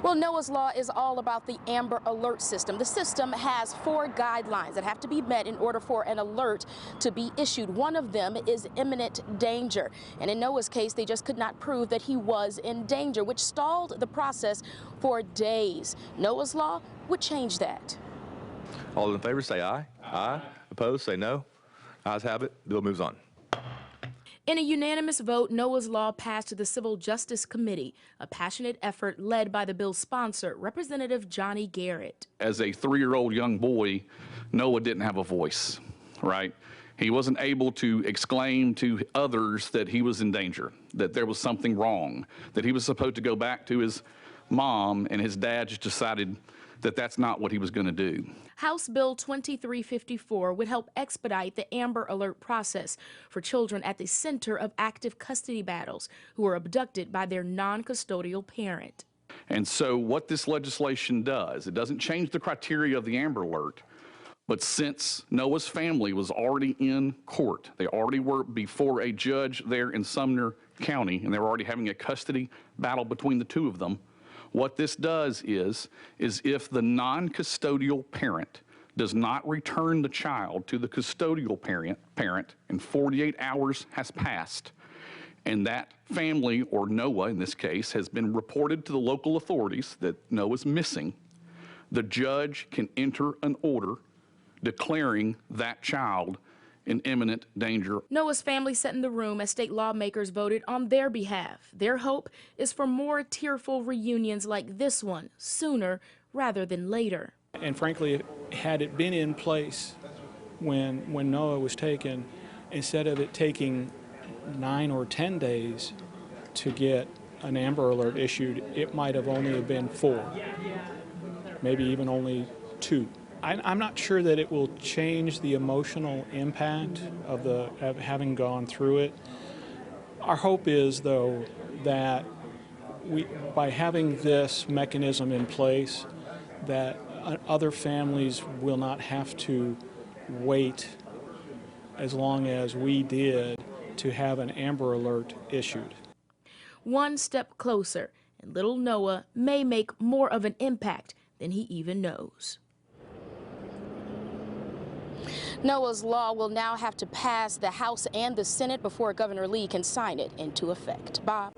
Well, Noah's Law is all about the Amber Alert system. The system has 4 guidelines that have to be met in order for an alert to be issued. One of them is imminent danger. And in Noah's case, they just could not prove that he was in danger, which stalled the process for days. Noah's Law would change that. All in favor say aye. Aye. Opposed say no. Ayes have it. Bill moves on. In a unanimous vote, Noah's Law passed to the Civil Justice Committee, a passionate effort led by the bill's sponsor, Representative Johnny Garrett. As a 3-year-old young boy, Noah didn't have a voice, right? He wasn't able to exclaim to others that he was in danger, that there was something wrong, that he was supposed to go back to his mom, and his dad just decided that that's not what he was going to do. House Bill 2354 would help expedite the Amber Alert process for children at the center of active custody battles who are abducted by their non-custodial parent. And so what this legislation does, it doesn't change the criteria of the Amber Alert, but since Noah's family was already in court, they already were before a judge there in Sumner County, and they were already having a custody battle between the two of them. What this does is if the non-custodial parent does not return the child to the custodial parent and 48 hours has passed, and that family, or Noah in this case, has been reported to the local authorities that Noah's missing, the judge can enter an order declaring that child in imminent danger. Noah's family sat in the room as state lawmakers voted on their behalf. Their hope is for more tearful reunions like this one sooner rather than later. And frankly, had it been in place when Noah was taken, instead of it taking 9 or 10 days to get an Amber Alert issued, it might have only been 4, maybe even only 2. I'm not sure that it will change the emotional impact of having gone through it. Our hope is, though, that by having this mechanism in place, that other families will not have to wait as long as we did to have an Amber Alert issued. One step closer, and little Noah may make more of an impact than he even knows. Noah's Law will now have to pass the House and the Senate before Governor Lee can sign it into effect. Bob?